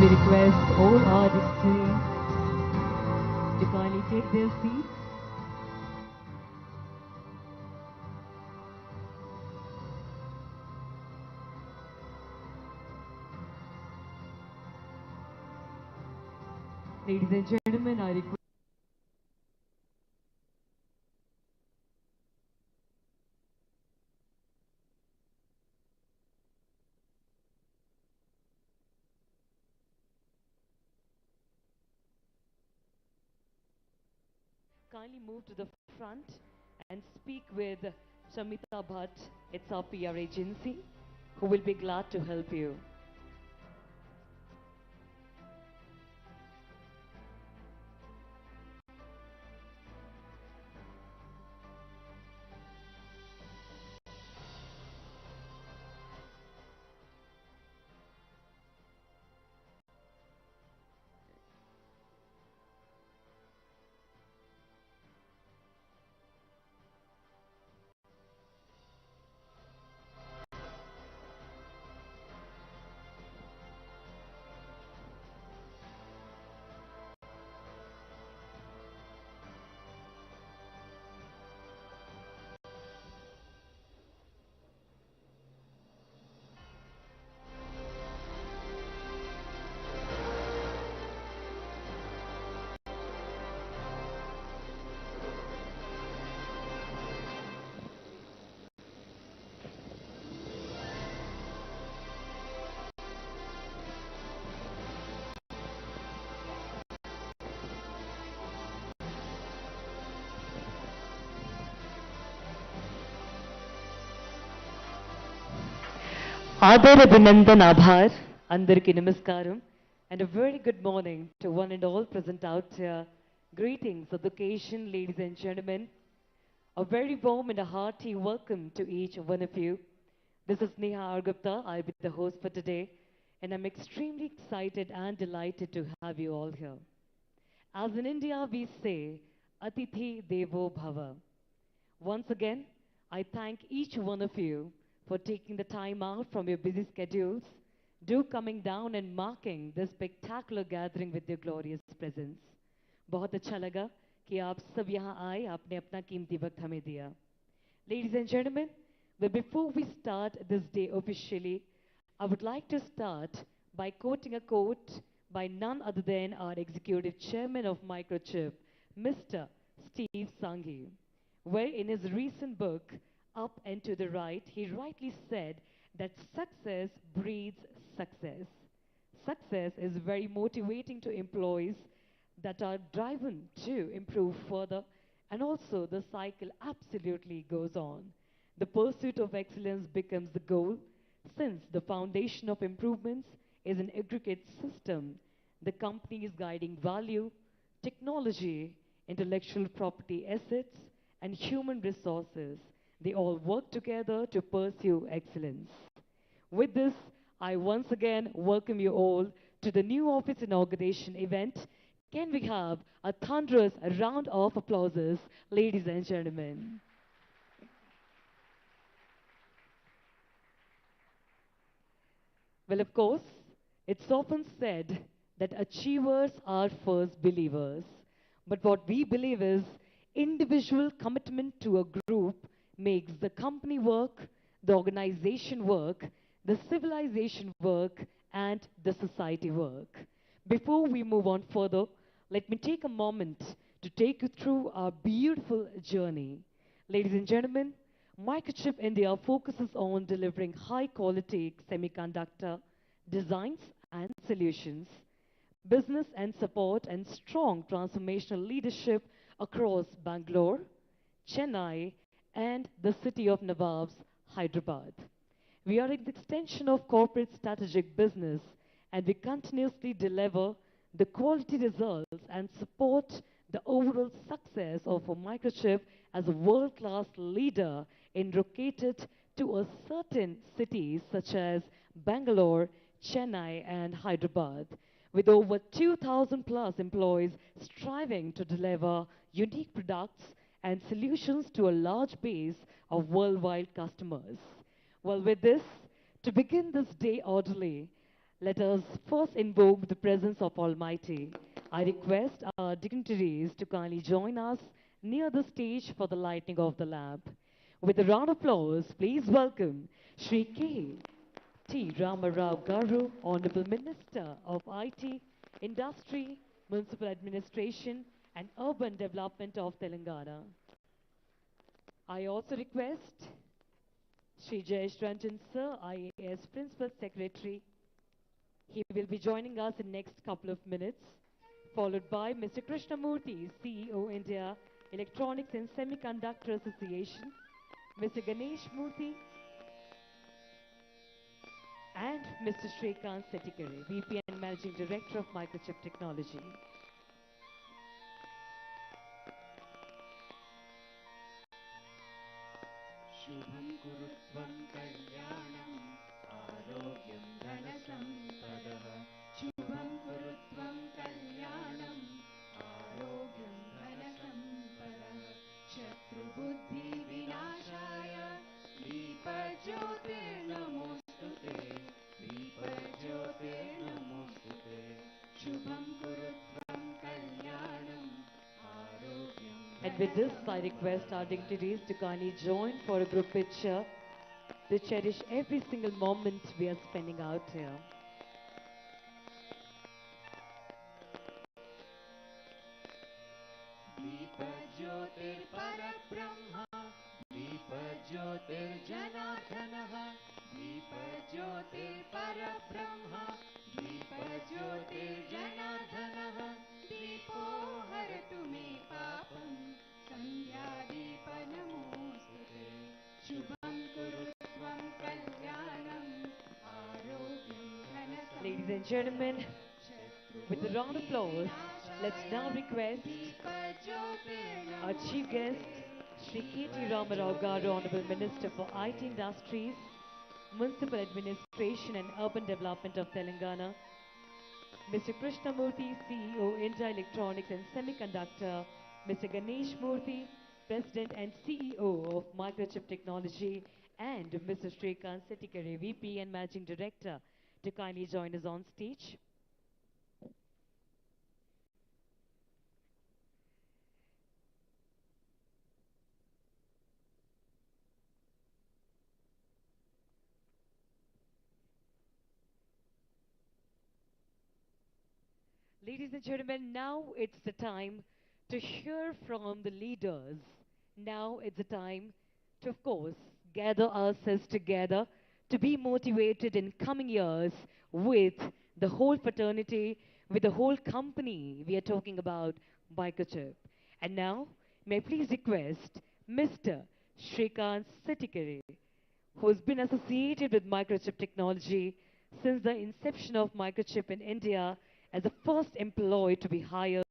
We request all our dignitaries to kindly take their seats. Ladies and gentlemen, I request kindly move to the front and speak with Shamita Bhatt. It's our PR agency who will be glad to help you. Adar Abhinandan Abhar, Andarki Namaskaram, and a very good morning to one and all present out here. Greetings of the occasion, ladies and gentlemen. A very warm and a hearty welcome to each one of you. This is Neha Argupta. I'll be the host for today, and I'm extremely excited and delighted to have you all here. As in India, we say, Atithi Devo Bhava. Once again, I thank each one of you for taking the time out from your busy schedules, do coming down and marking this spectacular gathering with your glorious presence. बहुत अच्छा लगा कि आप सब यहाँ आए, आपने अपना कीमती वक्त हमें दिया. Ladies and gentlemen, but before we start this day officially, I would like to start by quoting a quote by none other than our executive chairman of Microchip, Mr. Steve Sanghi, where in his recent book, Up and to the Right, he rightly said that success breeds success. Success is very motivating to employees that are driven to improve further, and also the cycle absolutely goes on. The pursuit of excellence becomes the goal, since the foundation of improvements is an aggregate system. The company's guiding value, technology, intellectual property assets, and human resources, they all work together to pursue excellence. With this, I once again welcome you all to the new office inauguration event. Can we have a thunderous round of applauses, ladies and gentlemen? Well, of course, it's often said that achievers are first believers. But what we believe is individual commitment to a group makes the company work, the organization work, the civilization work, and the society work. Before we move on further, let me take a moment to take you through our beautiful journey. Ladies and gentlemen, Microchip India focuses on delivering high quality semiconductor designs and solutions, business and support, and strong transformational leadership across Bangalore, Chennai, and the city of Nawabs, Hyderabad. We are an extension of corporate strategic business, and we continuously deliver the quality results and support the overall success of a microchip as a world-class leader in located to a certain cities such as Bangalore, Chennai, and Hyderabad, with over 2,000 plus employees striving to deliver unique products and solutions to a large base of worldwide customers. Well, with this, to begin this day orderly, Let us first invoke the presence of Almighty. I request our dignitaries to kindly join us near the stage for the lighting of the lamp. With a round of applause, please welcome Shri K.T. Ramarao Garu, Honorable Minister of IT, Industry, Municipal Administration and Urban Development of Telangana. I also request Shri Jayesh Ranjan Sir, IAS Principal Secretary. He will be joining us in next couple of minutes, followed by Mr. Krishnamurthy, CEO India Electronics and Semiconductor Association, Mr. Ganesh Murthy, and Mr. Shrikant Setikare, VP and Managing Director of Microchip Technology. शुभं कुरुत्वं कल्याणं आरोग्यं धनसम्पदः शुभं कुरुत्वं कल्याणं आरोग्यं धनसम्पदः शत्रुबुद्धिविनाशाय दीपज्योतिर्नमोस्तुते दीपज्योतिर्नमोस्तुते शुभं कुरुत्वं कल्याणं आरोग्यं And with this, I request our dignitaries to kindly join for a group picture to cherish every single moment we are spending out here. दीपज्योतिर्परब्रह्म दीपज्योतिर्जनार्दनः दीपज्योतिर्परब्रह्म दीपज्योतिर्जनार्दनः दीपो हरतु मे पापं सन्ध्यादीपनमोऽस्तुते शुभं कुरुत्वं कल्याणम् आरोग्यं धनसम्पदः Ladies and gentlemen, with a round of applause, let's now request our Chief Guest, Shri K.T. Ramarao Garu, Honorable Minister for IT Industries, Municipal Administration and Urban Development of Telangana, Mr. Krishnamurthy, CEO, India Electronics and Semiconductor, Mr. Ganesh Murthy, President and CEO of Microchip Technology, and Mr. Shrikant Setikare, VP and Managing Director, to kindly join us on stage. Ladies and gentlemen, now it's the time to hear from the leaders. Now it's the time to, of course, gather ourselves together to be motivated in coming years with the whole fraternity, with the whole company. We are talking about Microchip. And now, may I please request Mr. Shrikant Setikare, who's been associated with Microchip technology since the inception of Microchip in India as the first employee to be hired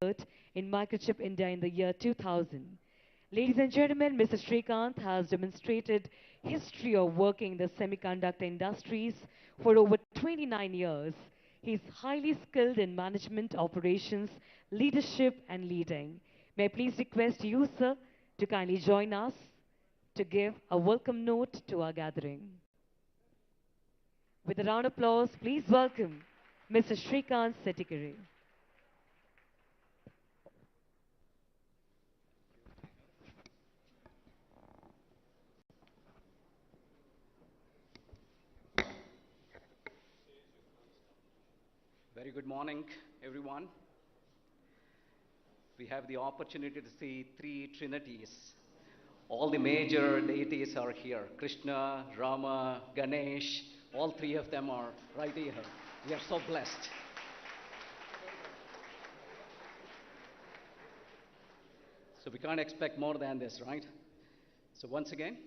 in Microchip India in the year 2000. Ladies and gentlemen, Mr. Shrikant has demonstrated history of working in the semiconductor industries for over 29 years. He is highly skilled in management, operations, leadership, and leading. May I please request you, sir, to kindly join us to give a welcome note to our gathering. With a round of applause, please welcome Mr. Shrikant Setikare. Very good morning, everyone. We have the opportunity to see three trinities. All the major deities are here. Krishna, Rama, Ganesh, all three of them are right here. We are so blessed. So we can't expect more than this, right? So once again,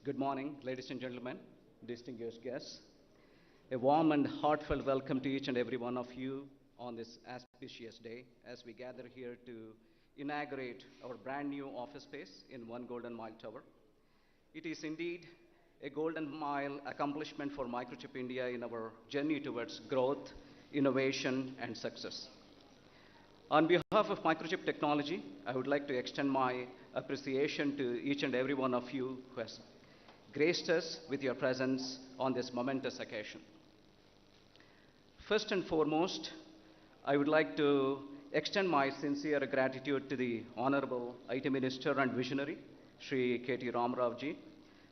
good morning, ladies and gentlemen, distinguished guests. A warm and heartfelt welcome to each and every one of you on this auspicious day as we gather here to inaugurate our brand new office space in One Golden Mile Tower. It is indeed a golden mile accomplishment for Microchip India in our journey towards growth, innovation, and success. On behalf of Microchip Technology, I would like to extend my appreciation to each and every one of you who has graced us with your presence on this momentous occasion. First and foremost, I would like to extend my sincere gratitude to the Honorable IT Minister and Visionary, Shri KT Ramrao ji,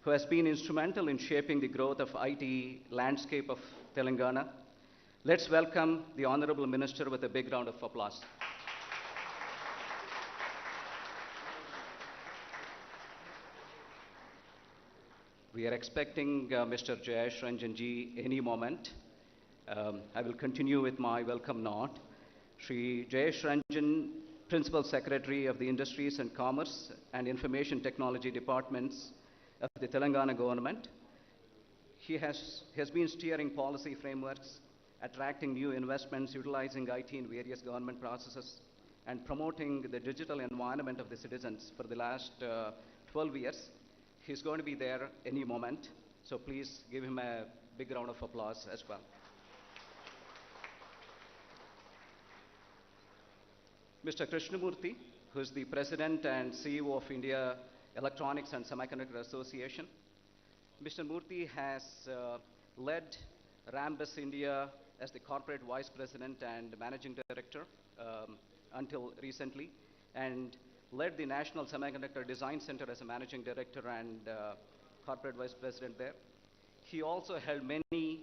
who has been instrumental in shaping the growth of IT landscape of Telangana. Let's welcome the Honorable Minister with a big round of applause. We are expecting Mr. Jayesh Ranjan ji any moment. I will continue with my welcome note. Shri Jayesh Ranjan, Principal Secretary of the Industries and Commerce and Information Technology Departments of the Telangana government. He has been steering policy frameworks, attracting new investments, utilizing IT in various government processes, and promoting the digital environment of the citizens for the last 12 years. He's going to be there any moment, so please give him a big round of applause as well. Mr. Krishnamurthy, who is the President and CEO of India Electronics and Semiconductor Association. Mr. Murthy has led Rambus India as the Corporate Vice President and Managing Director until recently, and led the National Semiconductor Design Center as a Managing Director and Corporate Vice President there. He also held many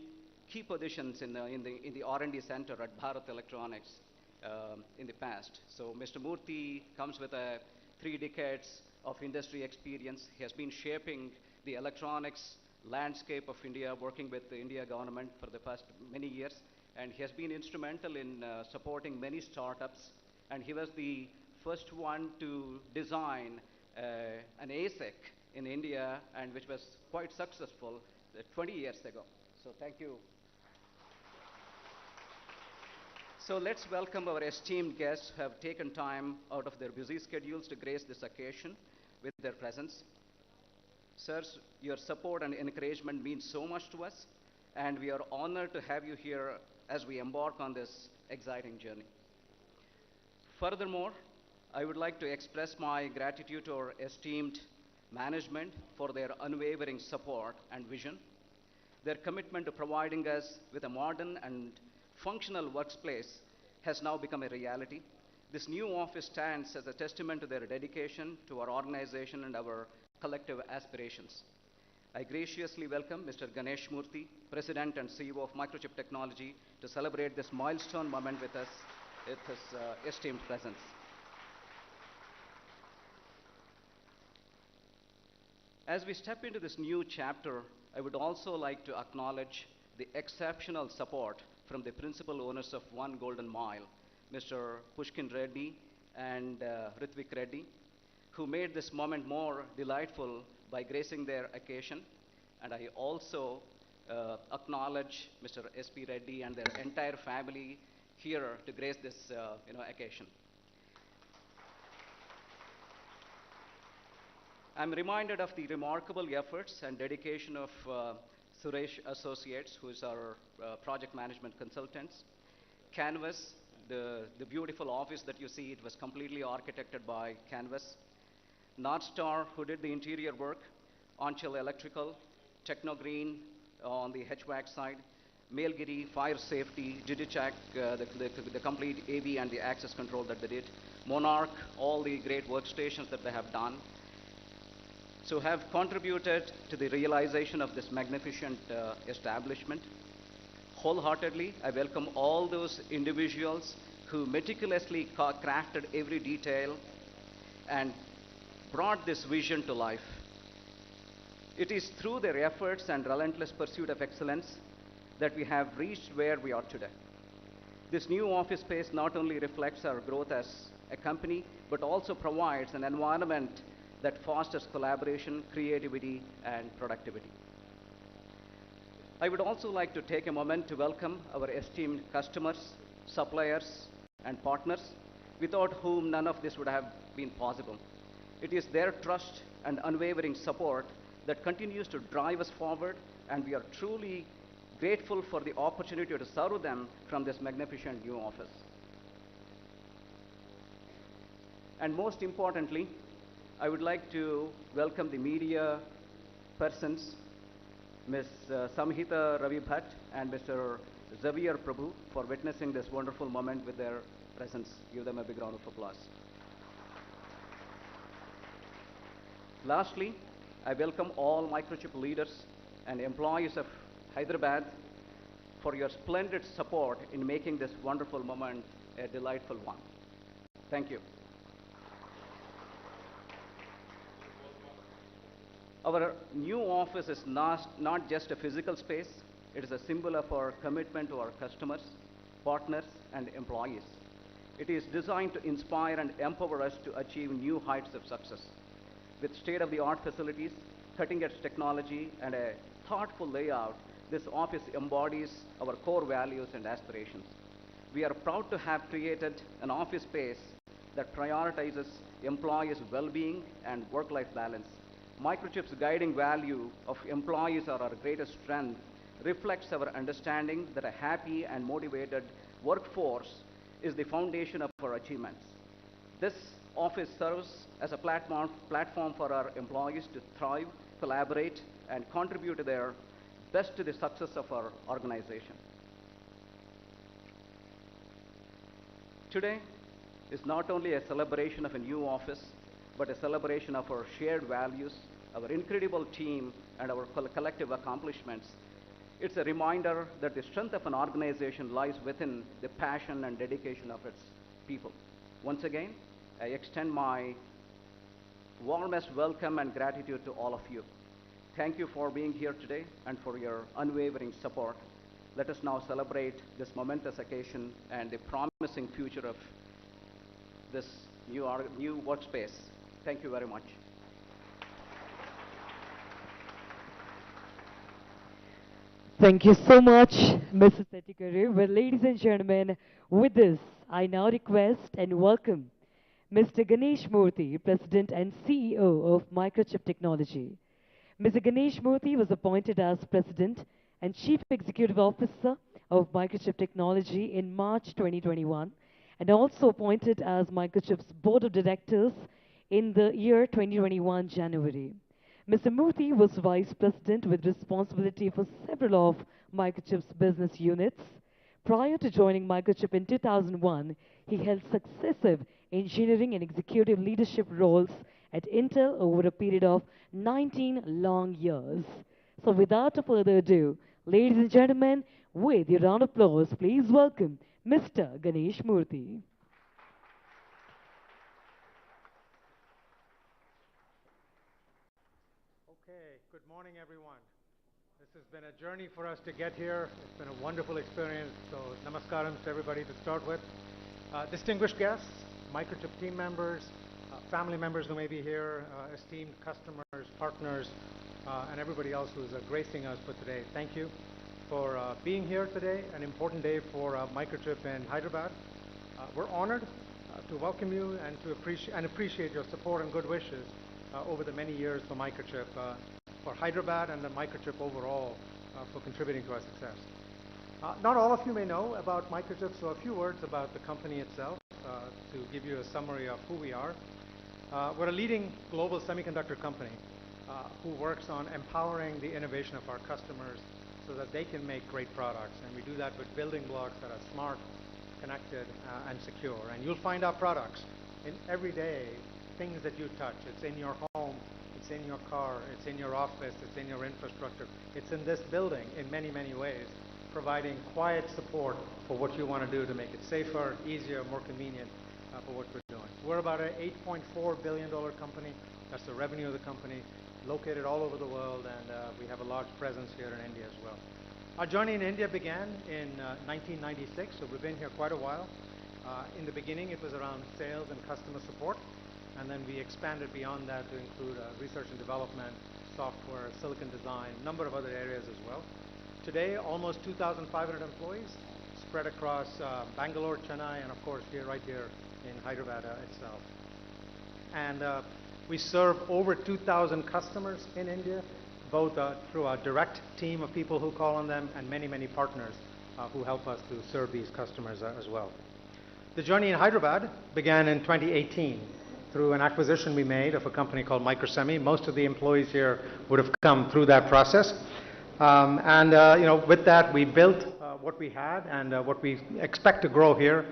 key positions in the R&D Center at Bharat Electronics in the past. So Mr. Murthy comes with 3 decades of industry experience. He has been shaping the electronics landscape of India, working with the India government for the past many years, and he has been instrumental in supporting many startups, and he was the first one to design an ASIC in India, and which was quite successful 20 years ago. So thank you. So let's welcome our esteemed guests who have taken time out of their busy schedules to grace this occasion with their presence. Sirs, your support and encouragement means so much to us, and we are honored to have you here as we embark on this exciting journey. Furthermore, I would like to express my gratitude to our esteemed management for their unwavering support and vision. Their commitment to providing us with a modern and functional workplace has now become a reality. This new office stands as a testament to their dedication to our organization and our collective aspirations. I graciously welcome Mr. Ganesh Murthy, President and CEO of Microchip Technology, to celebrate this milestone moment with us with his esteemed presence. As we step into this new chapter, I would also like to acknowledge the exceptional support from the principal owners of One Golden Mile, Mr. Pushkin Reddy and Ritvik Reddy, who made this moment more delightful by gracing their occasion. And I also acknowledge Mr. S.P. Reddy and their entire family here to grace this occasion. I'm reminded of the remarkable efforts and dedication of Suresh Associates, who is our project management consultants. Canvas, the beautiful office that you see, it was completely architected by Canvas. North Star, who did the interior work, Onchil Electrical, Technogreen on the HVAC side, Mailgiri, Fire Safety, Digicheck, the complete AV and the access control that they did, Monarch, all the great workstations that they have done. So have contributed to the realization of this magnificent establishment. Wholeheartedly, I welcome all those individuals who meticulously crafted every detail and brought this vision to life. It is through their efforts and relentless pursuit of excellence that we have reached where we are today. This new office space not only reflects our growth as a company, but also provides an environment that fosters collaboration, creativity, and productivity. I would also like to take a moment to welcome our esteemed customers, suppliers, and partners, without whom none of this would have been possible. It is their trust and unwavering support that continues to drive us forward, and we are truly grateful for the opportunity to serve them from this magnificent new office. And most importantly, I would like to welcome the media persons, Ms. Samhita Ravi Bhatt and Mr. Xavier Prabhu for witnessing this wonderful moment with their presence. Give them a big round of applause. Lastly, I welcome all Microchip leaders and employees of Hyderabad for your splendid support in making this wonderful moment a delightful one. Thank you. Our new office is not just a physical space, it is a symbol of our commitment to our customers, partners, and employees. It is designed to inspire and empower us to achieve new heights of success. With state-of-the-art facilities, cutting-edge technology, and a thoughtful layout, this office embodies our core values and aspirations. We are proud to have created an office space that prioritizes employees' well-being and work-life balance. Microchip's guiding value of employees are our greatest strength reflects our understanding that a happy and motivated workforce is the foundation of our achievements. This office serves as a platform for our employees to thrive, collaborate, and contribute to their best to the success of our organization. Today is not only a celebration of a new office, but a celebration of our shared values, our incredible team, and our collective accomplishments. It's a reminder that the strength of an organization lies within the passion and dedication of its people. Once again, I extend my warmest welcome and gratitude to all of you. Thank you for being here today and for your unwavering support. Let us now celebrate this momentous occasion and the promising future of this new workspace. Thank you very much. Thank you so much, Mrs. Settikuru. Well, ladies and gentlemen, with this, I now request and welcome Mr. Ganesh Murthy, President and CEO of Microchip Technology. Mr. Ganesh Murthy was appointed as President and Chief Executive Officer of Microchip Technology in March 2021 and also appointed as Microchip's Board of Directors in the year 2021 January. Mr. Murthy was Vice President with responsibility for several of Microchip's business units. Prior to joining Microchip in 2001, he held successive engineering and executive leadership roles at Intel over a period of 19 long years. So without further ado, ladies and gentlemen, with your round of applause, please welcome Mr. Ganesh Murthy. Okay, good morning, everyone. This has been a journey for us to get here. It's been a wonderful experience. So, namaskaram to everybody to start with. Distinguished guests, Microchip team members, family members who may be here, esteemed customers, partners, and everybody else who's gracing us for today. Thank you for being here today. An important day for Microchip in Hyderabad. We're honored to welcome you and to appreciate your support and good wishes over the many years for Microchip, for Hyderabad and the Microchip overall for contributing to our success. Not all of you may know about Microchip, so a few words about the company itself to give you a summary of who we are. We're a leading global semiconductor company who works on empowering the innovation of our customers so that they can make great products. And we do that with building blocks that are smart, connected, and secure. And you'll find our products in everyday things that you touch. It's in your home, it's in your car, it's in your office, it's in your infrastructure. It's in this building in many, many ways, providing quiet support for what you want to do to make it safer, easier, more convenient for what we're doing. We're about an $8.4 billion company. That's the revenue of the company, located all over the world, and we have a large presence here in India as well. Our journey in India began in 1996, so we've been here quite a while. In the beginning, it was around sales and customer support, and then we expanded beyond that to include research and development, software, silicon design, a number of other areas as well. Today, almost 2,500 employees spread across Bangalore, Chennai, and of course right here in Hyderabad itself. And we serve over 2,000 customers in India, both through our direct team of people who call on them and many, many partners who help us to serve these customers as well. The journey in Hyderabad began in 2018 through an acquisition we made of a company called Microsemi. Most of the employees here would have come through that process. With that, we built what we had and what we expect to grow here.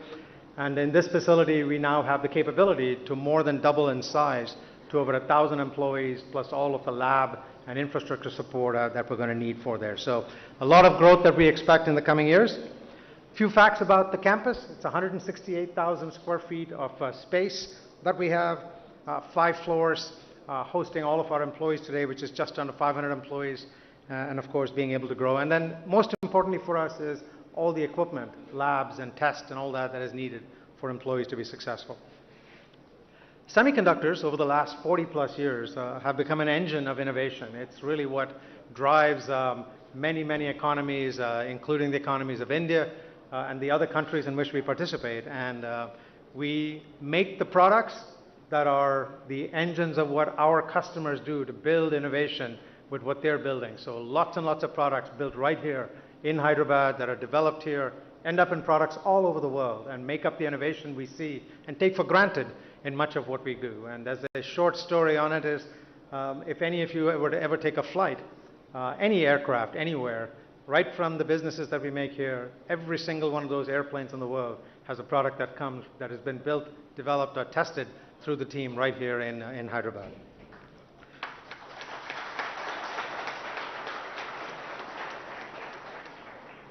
And in this facility, we now have the capability to more than double in size to over 1,000 employees, plus all of the lab and infrastructure support that we're going to need for there. So a lot of growth that we expect in the coming years. Few facts about the campus. It's 168,000 square feet of space that we have, 5 floors, hosting all of our employees today, which is just under 500 employees, and of course being able to grow. And then most importantly for us is all the equipment, labs and tests and all that that is needed for employees to be successful. Semiconductors over the last 40 plus years have become an engine of innovation. It's really what drives many economies, including the economies of India and the other countries in which we participate. And we make the products that are the engines of what our customers do to build innovation with what they're building. So lots and lots of products built right here in Hyderabad that are developed here, end up in products all over the world and make up the innovation we see and take for granted in much of what we do. And as a short story on it is, if any of you were to ever take a flight, any aircraft, anywhere, right from the businesses that we make here, every single one of those airplanes in the world has a product that has been built, developed, or tested through the team right here in Hyderabad.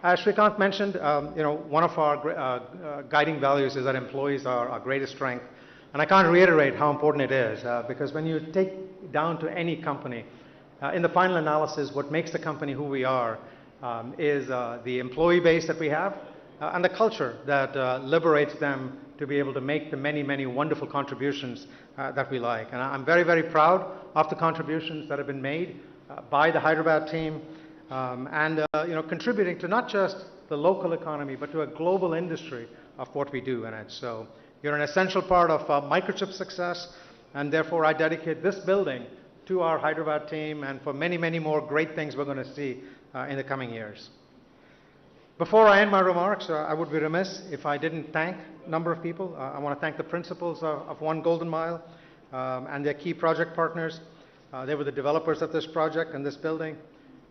As Shrikant mentioned, one of our guiding values is that employees are our greatest strength. And I can't reiterate how important it is, because when you take down to any company, in the final analysis, what makes the company who we are is the employee base that we have and the culture that liberates them to be able to make the many wonderful contributions that we like. And I'm very proud of the contributions that have been made by the Hyderabad team, and contributing to not just the local economy, but to a global industry of what we do in it. So you're an essential part of Microchip's success, and therefore I dedicate this building to our Hyderabad team and for many more great things we're going to see in the coming years. Before I end my remarks, I would be remiss if I didn't thank a number of people. I want to thank the principals of One Golden Mile and their key project partners. They were the developers of this project and this building.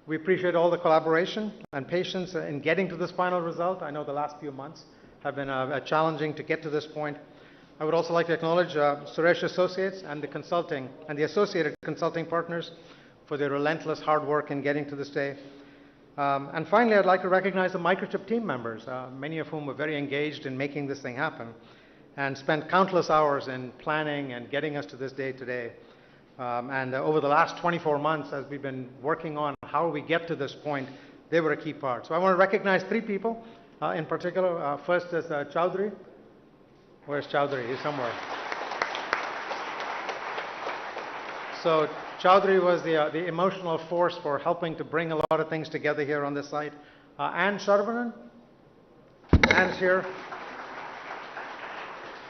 We appreciate all the collaboration and patience in getting to this final result. I know the last few months have been challenging to get to this point. I would also like to acknowledge Suresh Associates and the associated consulting partners for their relentless hard work in getting to this day. And finally, I'd like to recognize the Microchip team members, many of whom were very engaged in making this thing happen and spent countless hours in planning and getting us to this day today. And over the last 24 months, as we've been working on how we get to this point, they were a key part. So I want to recognize 3 people in particular. First is Chowdhury. Where's Chowdhury? He's somewhere. So Chowdhury was the emotional force for helping to bring a lot of things together here on this site. Anne Sharvanan. Anne's here.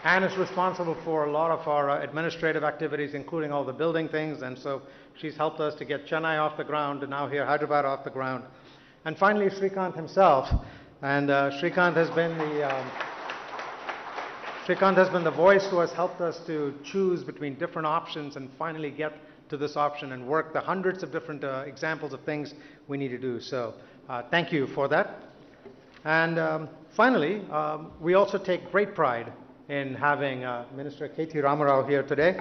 Anne is responsible for a lot of our administrative activities, including all the building things, and so she's helped us to get Chennai off the ground and now here Hyderabad off the ground. And finally, Shrikant himself. And Shrikant has been the voice who has helped us to choose between different options and finally get to this option and work the hundreds of different examples of things we need to do. So thank you for that. And finally, we also take great pride in having Minister KT Ramarao here today,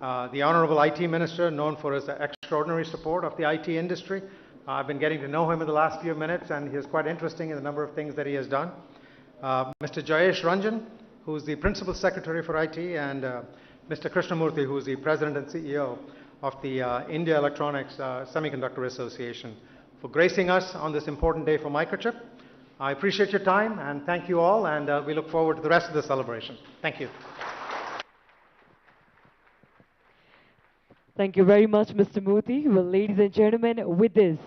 the Honorable IT Minister, known for his extraordinary support of the IT industry. I've been getting to know him in the last few minutes, and he is quite interesting in the number of things that he has done. Mr. Jayesh Ranjan, who's the Principal Secretary for IT, and Mr. Krishnamurthy, who's the President and CEO of the India Electronics Semiconductor Association, for gracing us on this important day for Microchip. I appreciate your time, and thank you all, and we look forward to the rest of the celebration. Thank you. Thank you very much, Mr. Murthy. Well, ladies and gentlemen, with this,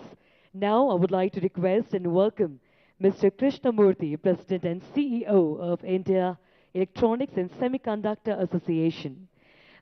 now I would like to request and welcome Mr. Krishnamurthy, President and CEO of India Electronics and Semiconductor Association.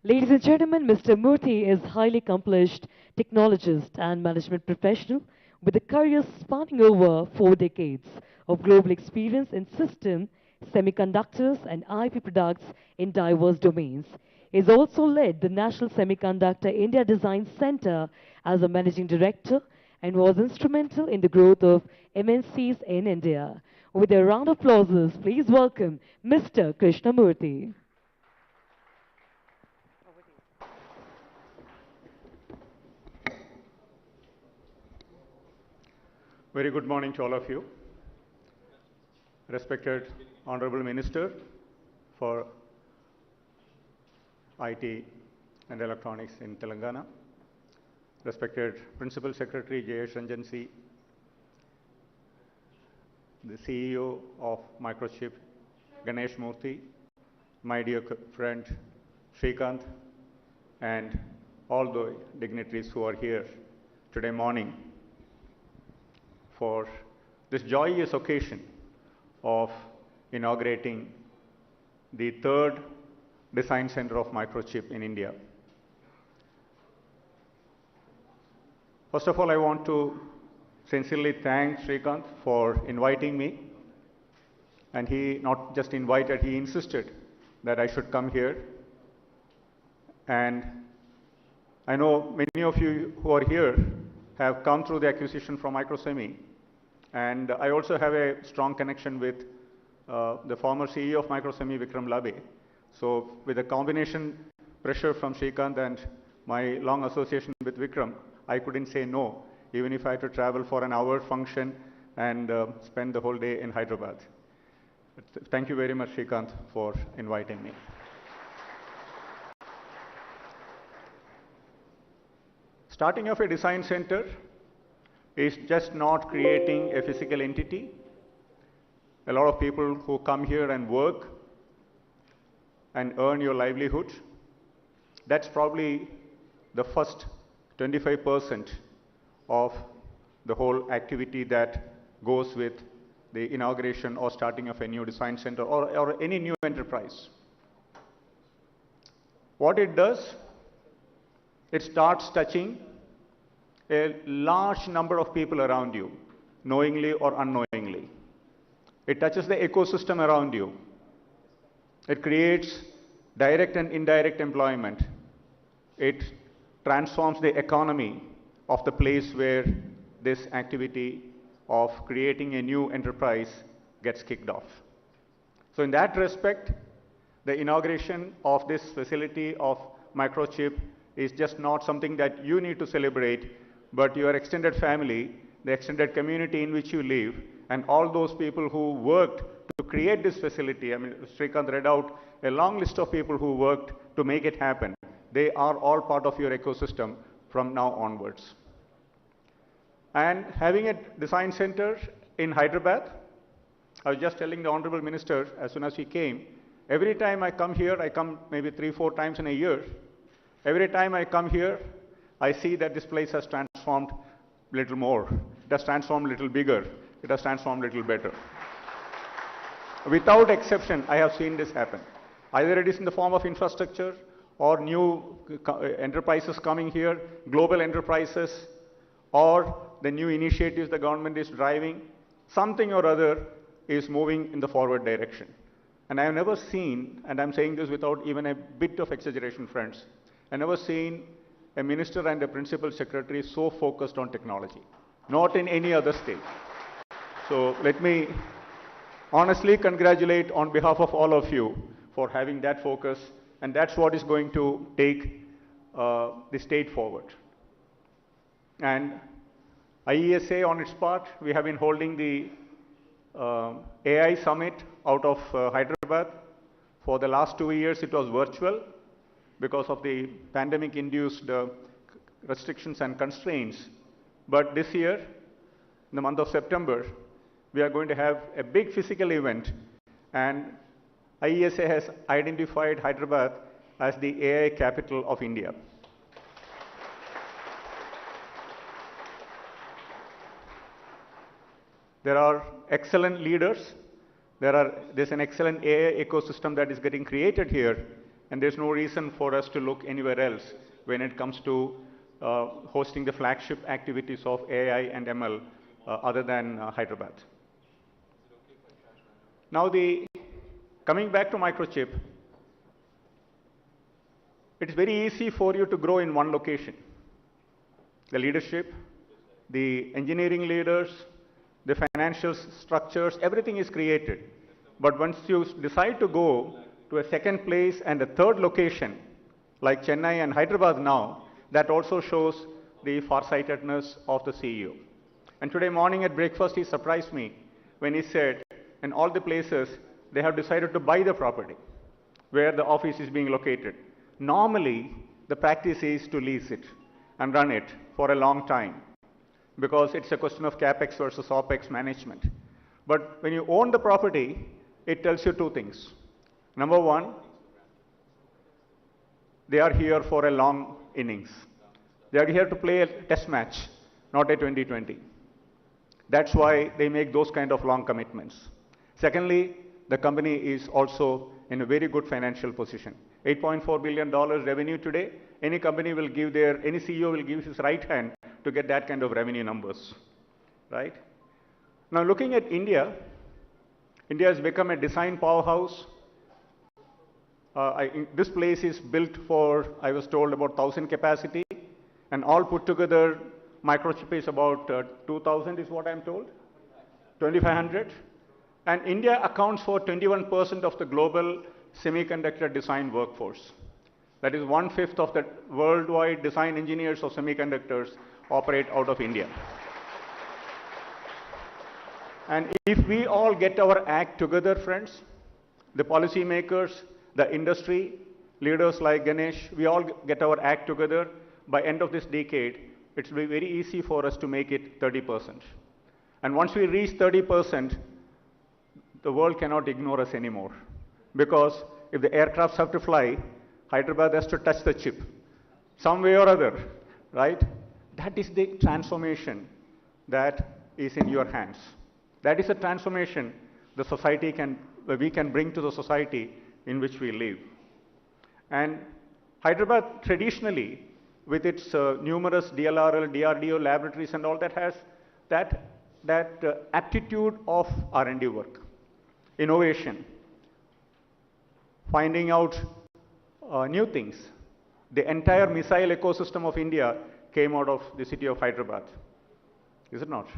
Ladies and gentlemen, Mr. Murthy is highly accomplished technologist and management professional with a career spanning over 4 decades of global experience in system, semiconductors, and IP products in diverse domains. He has also led the National Semiconductor India Design Center as a managing director and was instrumental in the growth of MNCs in India. With a round of applause, please welcome Mr. Krishnamurthy. Very good morning to all of you. Respected Honorable Minister for IT and Electronics in Telangana, respected Principal Secretary J.S. Ranjansi, the CEO of Microchip, Ganesh Murthy, my dear friend Srikanth, and all the dignitaries who are here today morning for this joyous occasion of inaugurating the third design center of Microchip in India. First of all, I want to sincerely thank Srikanth for inviting me. And he not just invited, he insisted that I should come here. And I know many of you who are here have come through the acquisition from Microsemi. And I also have a strong connection with the former CEO of Microsemi, Vikram Labhe. So with the combination pressure from Srikanth and my long association with Vikram, I couldn't say no, even if I had to travel for an hour function and spend the whole day in Hyderabad. Thank you very much, Srikanth, for inviting me. Starting off a design center is just not creating a physical entity. A lot of people who come here and work and earn your livelihood, that's probably the first 25% of the whole activity that goes with the inauguration or starting of a new design center or any new enterprise. What it does, it starts touching a large number of people around you, knowingly or unknowingly. It touches the ecosystem around you. It creates direct and indirect employment. It transforms the economy of the place where this activity of creating a new enterprise gets kicked off. So in that respect, the inauguration of this facility of Microchip is just not something that you need to celebrate, but your extended family, the extended community in which you live, and all those people who worked to create this facility. I mean, Srikanth read out a long list of people who worked to make it happen. They are all part of your ecosystem from now onwards. And having a design center in Hyderabad, I was just telling the Honorable Minister as soon as he came, every time I come here, I come maybe 3-4 times in a year. Every time I come here, I see that this place has transformed a little more. It has transformed a little bigger. It has transformed a little better. Without exception, I have seen this happen. Either it is in the form of infrastructure or new enterprises coming here, global enterprises, or the new initiatives the government is driving, something or other is moving in the forward direction. And I have never seen, and I'm saying this without even a bit of exaggeration, friends, I've never seen a minister and a principal secretary so focused on technology, not in any other state. So let me honestly congratulate on behalf of all of you for having that focus, and that's what is going to take the state forward. And IESA on its part, we have been holding the AI Summit out of Hyderabad. For the last 2 years, it was virtual because of the pandemic-induced restrictions and constraints. But this year, in the month of September, we are going to have a big physical event, and IESA has identified Hyderabad as the AI capital of India. There are excellent leaders. There's an excellent AI ecosystem that is getting created here, and there's no reason for us to look anywhere else when it comes to hosting the flagship activities of AI and ML other than Hyderabad. Now, coming back to Microchip, it's very easy for you to grow in one location. The leadership, the engineering leaders, the financial structures, everything is created. But once you decide to go to a second place and a third location, like Chennai and Hyderabad now, that also shows the farsightedness of the CEO. And today morning at breakfast, he surprised me when he said, in all the places, they have decided to buy the property where the office is being located. Normally, the practice is to lease it and run it for a long time because it's a question of capex versus opex management. But when you own the property, it tells you two things. Number one, they are here for a long innings. They are here to play a test match, not a 2020. That's why they make those kind of long commitments. Secondly, the company is also in a very good financial position. $8.4 billion revenue today. Any company will give any CEO will give his right hand to get that kind of revenue numbers, right? Now looking at India, India has become a design powerhouse. This place is built for, I was told, about 1,000 capacity, and all put together, Microchip is about 2,000 is what I'm told, 2,500. And India accounts for 21% of the global semiconductor design workforce. That is 1/5 of the worldwide design engineers of semiconductors operate out of India. And if we all get our act together, friends, the policymakers, the industry, leaders like Ganesh, we all get our act together, by end of this decade, it will be very easy for us to make it 30%. And once we reach 30%, the world cannot ignore us anymore. Because if the aircrafts have to fly, Hyderabad has to touch the chip, some way or other, right? That is the transformation that is in your hands. That is a transformation we can bring to the society in which we live. And Hyderabad traditionally, with its numerous DLRL, DRDO laboratories and all that, has that aptitude of R&D work, innovation, finding out new things. The entire missile ecosystem of India came out of the city of Hyderabad, is it not?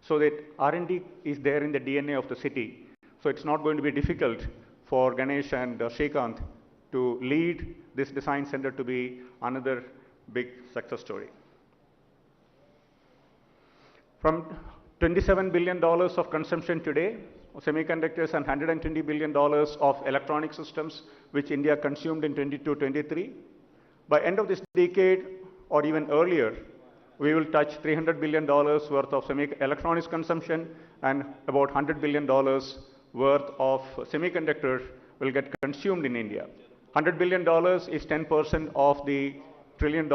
So that R&D is there in the DNA of the city. So it's not going to be difficult for Ganesh and Srikanth to lead this design center to be another big success story. From $27 billion of consumption today of semiconductors and $120 billion of electronic systems which India consumed in 22-23, by end of this decade or even earlier, we will touch $300 billion worth of electronics consumption, and about $100 billion worth of semiconductors will get consumed in India. $100 billion is 10% of the $1 trillion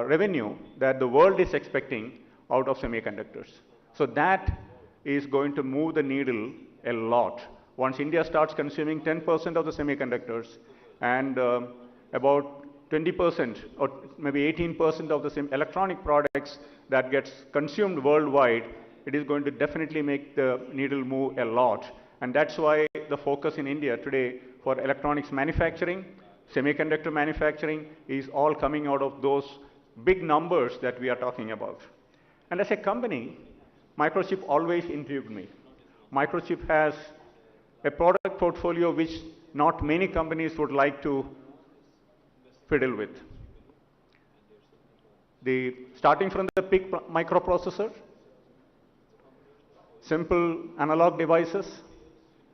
revenue that the world is expecting out of semiconductors. So that is going to move the needle a lot. Once India starts consuming 10% of the semiconductors and about 20% or maybe 18% of the electronic products that gets consumed worldwide, it is going to definitely make the needle move a lot. And that's why the focus in India today for electronics manufacturing, semiconductor manufacturing is all coming out of those big numbers that we are talking about. And as a company, Microchip always intrigued me. Microchip has a product portfolio which not many companies would like to fiddle with. Starting from the PIC microprocessor, simple analog devices,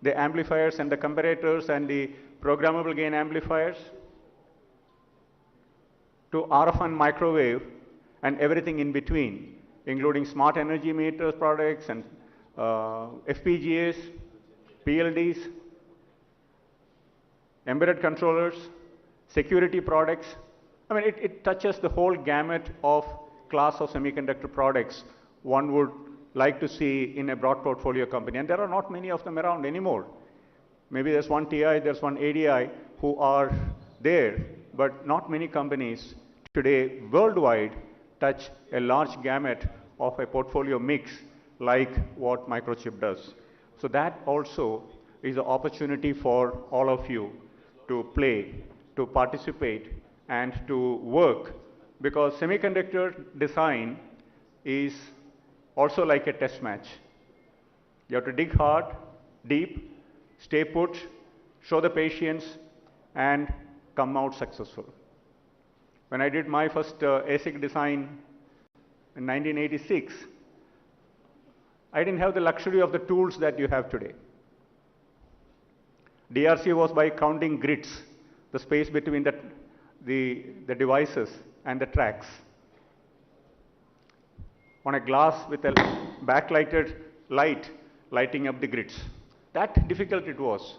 the amplifiers and the comparators and the programmable gain amplifiers, to RF and microwave and everything in between, including smart energy meters products and FPGAs, PLDs, embedded controllers, security products. I mean, it touches the whole gamut of class of semiconductor products one would like to see in a broad portfolio company. And there are not many of them around anymore. Maybe there's one TI, there's one ADI who are there, but not many companies today worldwide touch a large gamut of a portfolio mix like what Microchip does. So that also is an opportunity for all of you to play, to participate, and to work, because semiconductor design is also like a test match. You have to dig hard, deep, stay put, show the patience, and come out successful. When I did my first ASIC design in 1986, I didn't have the luxury of the tools that you have today. DRC was by counting grids, the space between the devices and the tracks, on a glass with a backlighted light lighting up the grids. That difficult it was,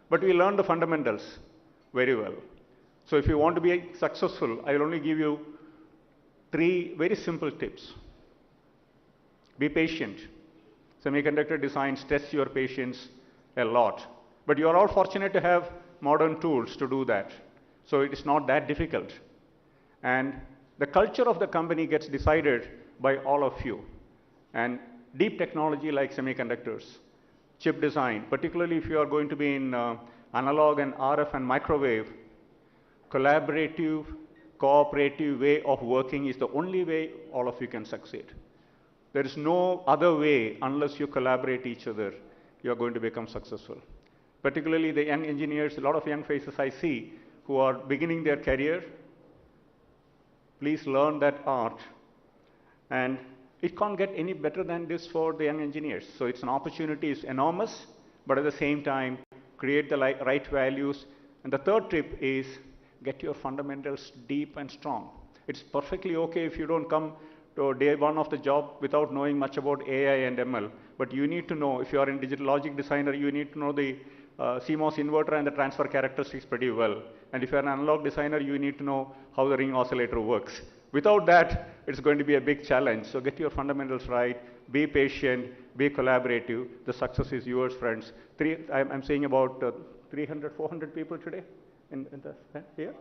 but we learned the fundamentals very well. So if you want to be successful, I will only give you 3 very simple tips. Be patient. Semiconductor designs test your patience a lot, but you are all fortunate to have modern tools to do that. So it is not that difficult. And the culture of the company gets decided by all of you. And deep technology like semiconductors, chip design, particularly if you are going to be in analog and RF and microwave, collaborative, cooperative way of working is the only way all of you can succeed. There is no other way unless you collaborate each other, you are going to become successful. Particularly the young engineers, a lot of young faces I see who are beginning their career. Please learn that art. And it can't get any better than this for the young engineers. So it's an opportunity, it's enormous, but at the same time, create the right values. And the third tip is get your fundamentals deep and strong. It's perfectly okay if you don't come to day one of the job without knowing much about AI and ML. But you need to know, if you are in digital logic designer, you need to know the CMOS inverter and the transfer characteristics pretty well. And if you're an analog designer, you need to know how the ring oscillator works. Without that, it's going to be a big challenge. So get your fundamentals right, be patient, be collaborative. The success is yours, friends. I'm saying about 300, 400 people today in here?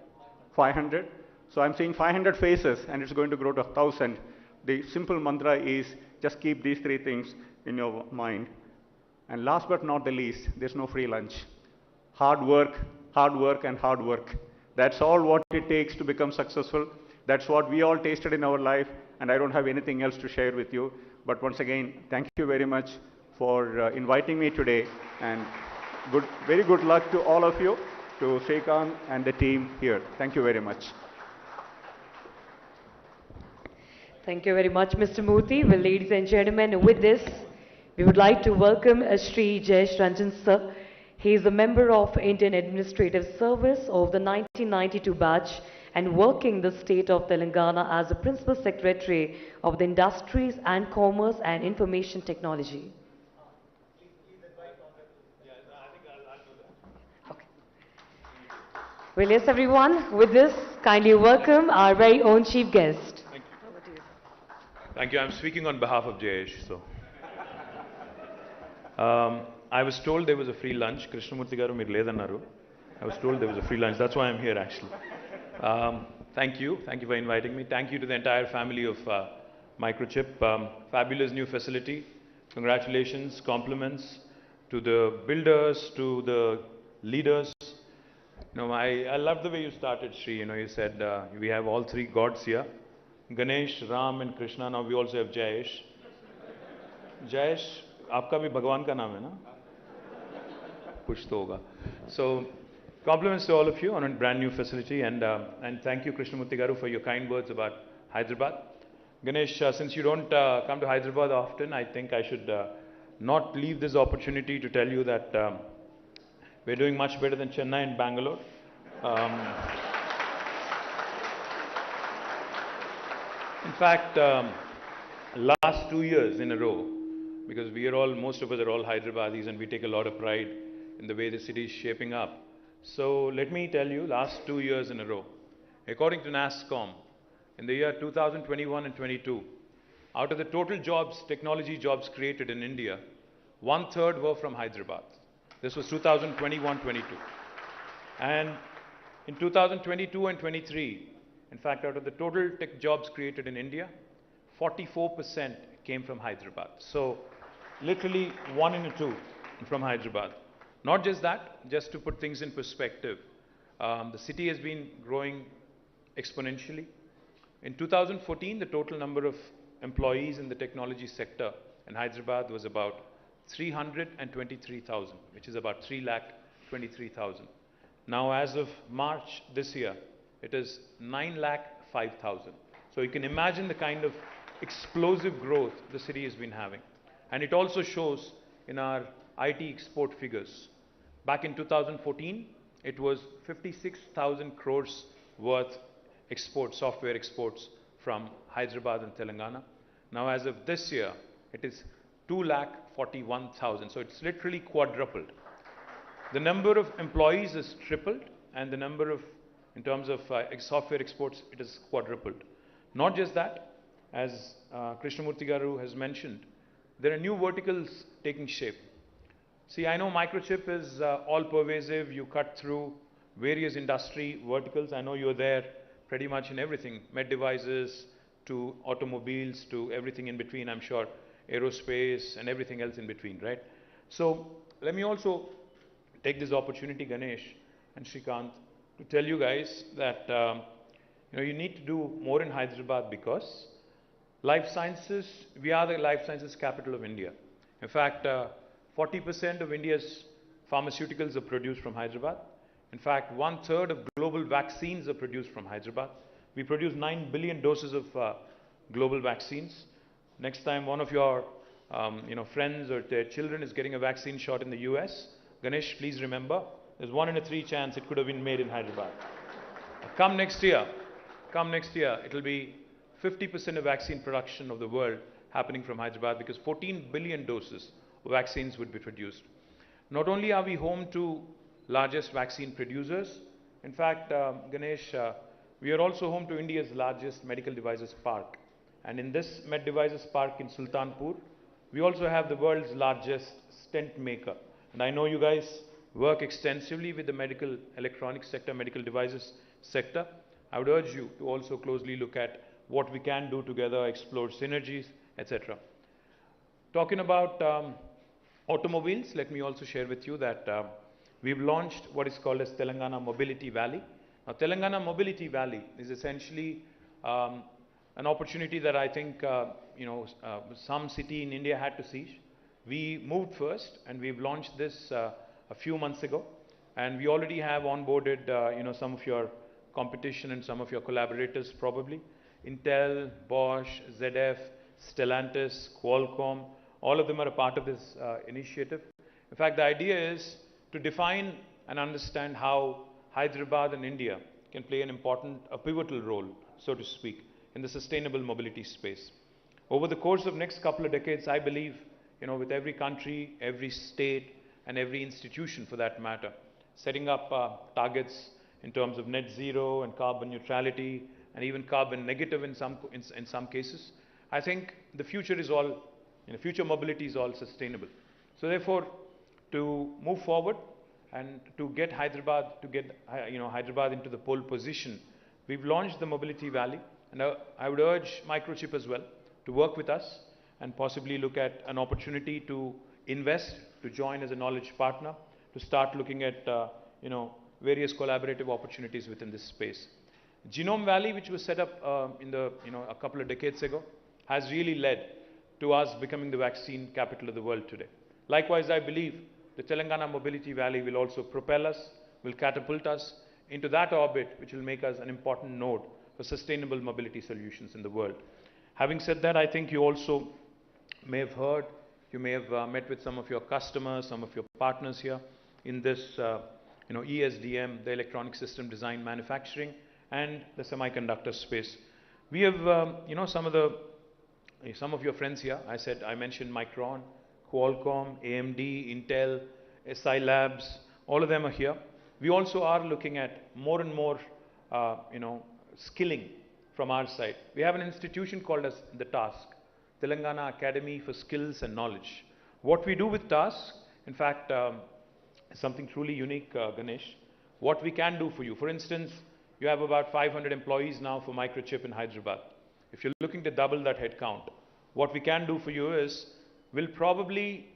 500. So I'm seeing 500 faces, and it's going to grow to 1,000. The simple mantra is just keep these 3 things in your mind. And last but not the least, there's no free lunch. Hard work, and hard work. That's all what it takes to become successful. That's what we all tasted in our life, and I don't have anything else to share with you. But once again, thank you very much for inviting me today, and very good luck to all of you, to Srikanth and the team here. Thank you very much. Thank you very much, Mr. Murthy. Well, ladies and gentlemen, with this, we would like to welcome Shri Jayesh Ranjan sir. He is a member of Indian Administrative Service of the 1992 batch and working the state of Telangana as the Principal Secretary of the Industries and Commerce and Information Technology. Okay. Well, yes, everyone, with this, kindly welcome our very own chief guest. Thank you. Thank you. I'm speaking on behalf of Jayesh. So, I was told there was a free lunch. Krishnamurthy garu meer ledannaru. I was told there was a free lunch. That's why I'm here, actually. Thank you. Thank you for inviting me. Thank you to the entire family of Microchip. Fabulous new facility. Congratulations, compliments to the builders, to the leaders. I love the way you started, Sri. You said we have all 3 gods here. Ganesh, Ram and Krishna. Now we also have Jayesh. Jayesh, आपका भी भगवान का नाम है ना? कुछ तो होगा. So, compliments to all of you on a brand new facility, and thank you, Krishnamurthy garu, for your kind words about Hyderabad. Ganesh, since you don't come to Hyderabad often, I think I should not leave this opportunity to tell you that we're doing much better than Chennai and Bangalore. In fact, last 2 years in a row, because most of us are all Hyderabadis and we take a lot of pride in the way the city is shaping up. So let me tell you, last 2 years in a row, according to NASSCOM, in the year 2021 and 22, out of the total jobs, technology jobs created in India, 1/3 were from Hyderabad. This was 2021-22. And in 2022 and 23, in fact, out of the total tech jobs created in India, 44% came from Hyderabad. So literally 1 in 2 from Hyderabad. Not just that, just to put things in perspective, the city has been growing exponentially. In 2014, the total number of employees in the technology sector in Hyderabad was about 323,000, which is about 3,23,000. Now, as of March this year, it is 9,05,000. So you can imagine the kind of explosive growth the city has been having. And it also shows in our IT export figures. Back in 2014, it was 56,000 crores worth exports, software exports from Hyderabad and Telangana. Now, as of this year, it is 2,41,000. So it's literally quadrupled. The number of employees has tripled, and the number of, in terms of software exports, it has quadrupled. Not just that, as Krishnamurthy Garu has mentioned, there are new verticals taking shape. See, I know Microchip is all pervasive. You cut through various industry verticals. I know you're there pretty much in everything, med devices to automobiles to everything in between, I'm sure, aerospace and everything else in between, right? So let me also take this opportunity, Ganesh and Shrikant, to tell you guys that you need to do more in Hyderabad because life sciences, we are the life sciences capital of India. In fact, 40% of India's pharmaceuticals are produced from Hyderabad. In fact, 1/3 of global vaccines are produced from Hyderabad. We produce 9 billion doses of global vaccines. Next time one of your friends or their children is getting a vaccine shot in the US, Ganesh, please remember, there's 1 in 3 chance it could have been made in Hyderabad. Come next year, it will be 50% of vaccine production of the world happening from Hyderabad because 14 billion doses of vaccines would be produced. Not only are we home to largest vaccine producers, in fact, Ganesh, we are also home to India's largest medical devices park. And in this med devices park in Sultanpur, we also have the world's largest stent maker. And I know you guys work extensively with the medical electronics sector, medical devices sector. I would urge you to also closely look at what we can do together, explore synergies, etc. Talking about automobiles, let me also share with you that we've launched what is called as Telangana Mobility Valley. Now, Telangana Mobility Valley is essentially an opportunity that I think some city in India had to seize. We moved first, and we've launched this a few months ago, and we already have onboarded some of your competition and some of your collaborators probably. Intel, Bosch, ZF, Stellantis, Qualcomm, all of them are a part of this initiative. In fact, the idea is to define and understand how Hyderabad and India can play a pivotal role, so to speak, in the sustainable mobility space. Over the course of next couple of decades, I believe, with every country, every state, and every institution for that matter, setting up targets in terms of net zero and carbon neutrality and even carbon negative in some cases, I think the future is all, future mobility is all sustainable. So therefore, to move forward and to get Hyderabad, Hyderabad into the pole position, we've launched the Mobility Valley, and I would urge Microchip as well to work with us and possibly look at an opportunity to invest, to join as a knowledge partner, to start looking at various collaborative opportunities within this space. Genome Valley, which was set up a couple of decades ago, has really led to us becoming the vaccine capital of the world today. Likewise, I believe the Telangana Mobility Valley will also propel us, will catapult us into that orbit, which will make us an important node for sustainable mobility solutions in the world. Having said that, I think you also may have heard, you may have met with some of your customers, some of your partners here in this ESDM, the electronic system design manufacturing, and the semiconductor space. We have, some of your friends here. I mentioned Micron, Qualcomm, AMD, Intel, SI Labs. All of them are here. We also are looking at more and more, skilling from our side. We have an institution called as the TASK, Telangana Academy for Skills and Knowledge. What we do with TASK, in fact, is something truly unique, Ganesh. What we can do for you. For instance, you have about 500 employees now for Microchip in Hyderabad. If you're looking to double that headcount, what we can do for you is we'll probably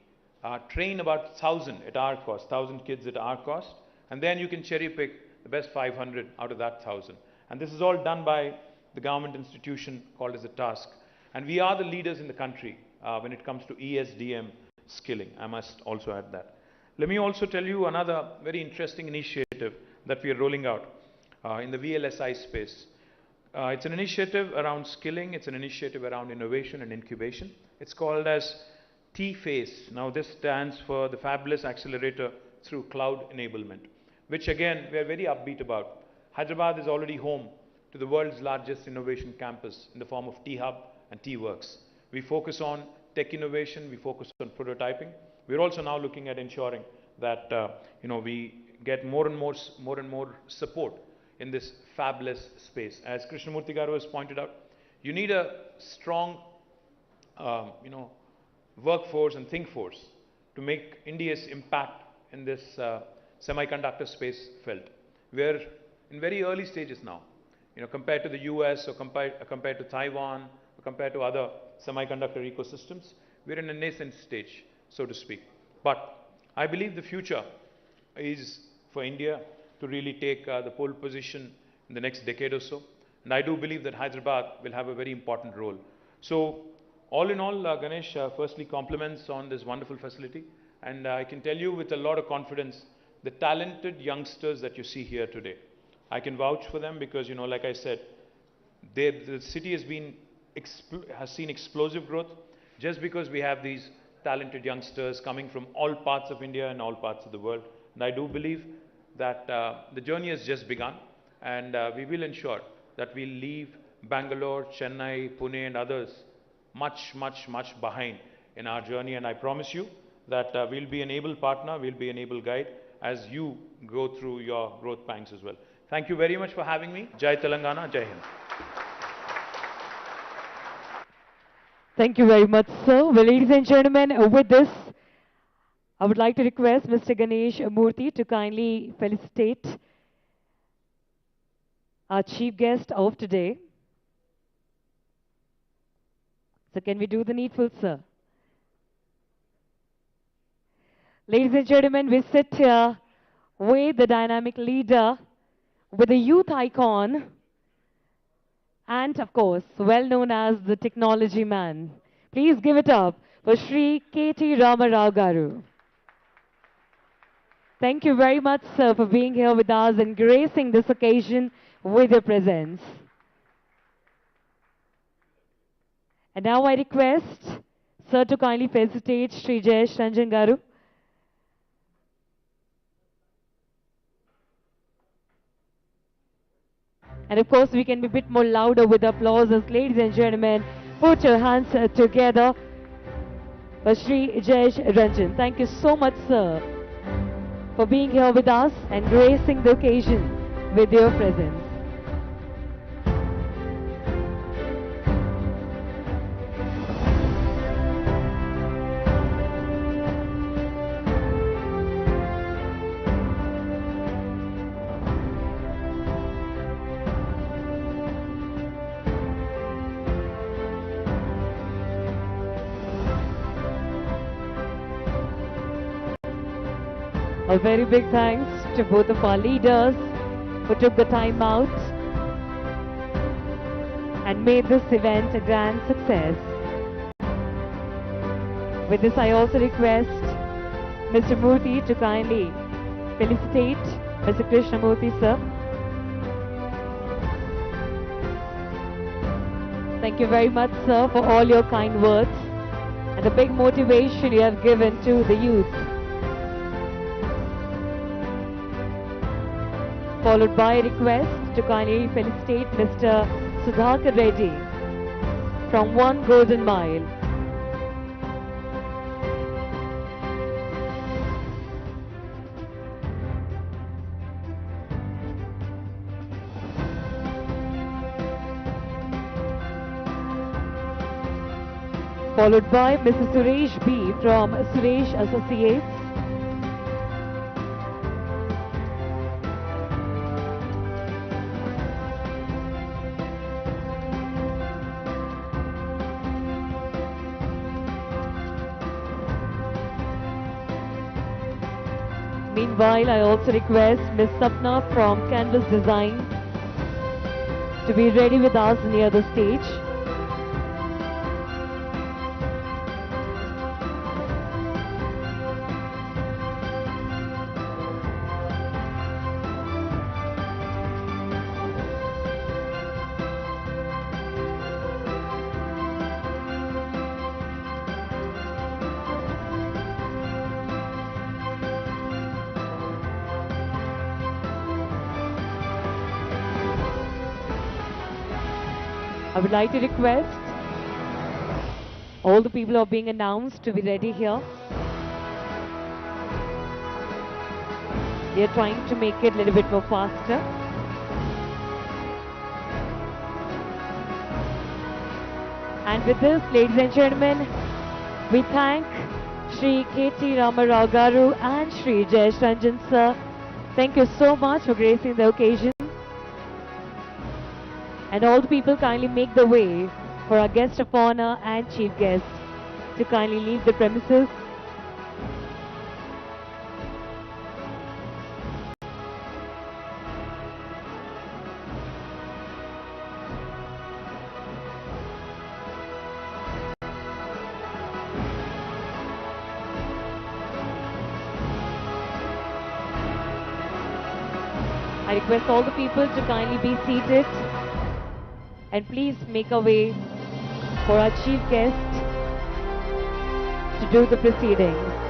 train about 1,000 at our cost, 1,000 kids at our cost, and then you can cherry pick the best 500 out of that 1,000. And this is all done by the government institution called as a TASK. And we are the leaders in the country when it comes to ESDM skilling. I must also add that. Let me also tell you another very interesting initiative that we are rolling out in the VLSI space. It's an initiative around skilling. It's an initiative around innovation and incubation. It's called as T-Phase. Now this stands for the Fabulous Accelerator through Cloud Enablement, which again we are very upbeat about. Hyderabad is already home to the world's largest innovation campus in the form of T-Hub and T-Works. We focus on tech innovation, we focus on prototyping. We're also now looking at ensuring that we get more and more support in this fabulous space. As Krishnamurti Garu has pointed out, you need a strong workforce and think force to make India's impact in this semiconductor space felt. We're in very early stages now, compared to the US or compared to Taiwan or compared to other semiconductor ecosystems. We're in a nascent stage, so to speak. But I believe the future is for India to really take the pole position in the next decade or so. And I do believe that Hyderabad will have a very important role. So all in all, Ganesh, firstly compliments on this wonderful facility. And I can tell you with a lot of confidence, the talented youngsters that you see here today, I can vouch for them because, like I said, the city has seen explosive growth just because we have these talented youngsters coming from all parts of India and all parts of the world. And I do believe that the journey has just begun, and we will ensure that we leave Bangalore, Chennai, Pune and others much behind in our journey. And I promise you that we'll be an able partner, we'll be an able guide as you go through your growth pangs as well. Thank you very much for having me. Jai Telangana, Jai Hind. Thank you very much, sir. Well, ladies and gentlemen, with this, I would like to request Mr. Ganesh Murthy to kindly felicitate our chief guest of today. So can we do the needful, sir? Ladies and gentlemen, we sit here with the dynamic leader, with the youth icon, and of course, well known as the technology man. Please give it up for Shri KT Ramarao Garu. Thank you very much, sir, for being here with us and gracing this occasion with your presence. And now I request sir to kindly felicitate Shri Jayesh Ranjan Garu. And of course, we can be a bit more louder with applauses. Ladies and gentlemen, put your hands together for Shri Jayesh Ranjan. Thank you so much, sir, for being here with us and gracing the occasion with your presence. A very big thanks to both of our leaders who took the time out and made this event a grand success. With this, I also request Mr. Murthy to kindly felicitate Mr. Krishnamurti, sir. Thank you very much, sir, for all your kind words and the big motivation you have given to the youth. Followed by a request to kindly felicitate Mr. Sudhakar Reddy from One Golden Mile. Followed by Mr. Suresh B from Suresh Associates. Meanwhile, I also request Ms. Sapna from Canvas Design to be ready with us near the stage. I would like to request all the people who are being announced to be ready here. We are trying to make it a little bit more faster. And with this, ladies and gentlemen, we thank Shri K.T. Ramarao Garu and Shri Jayesh Ranjan sir. Thank you so much for gracing the occasion. And all the people kindly make the way for our guest of honor and chief guest to kindly leave the premises. I request all the people to kindly be seated and please make a way for our chief guest to do the proceedings.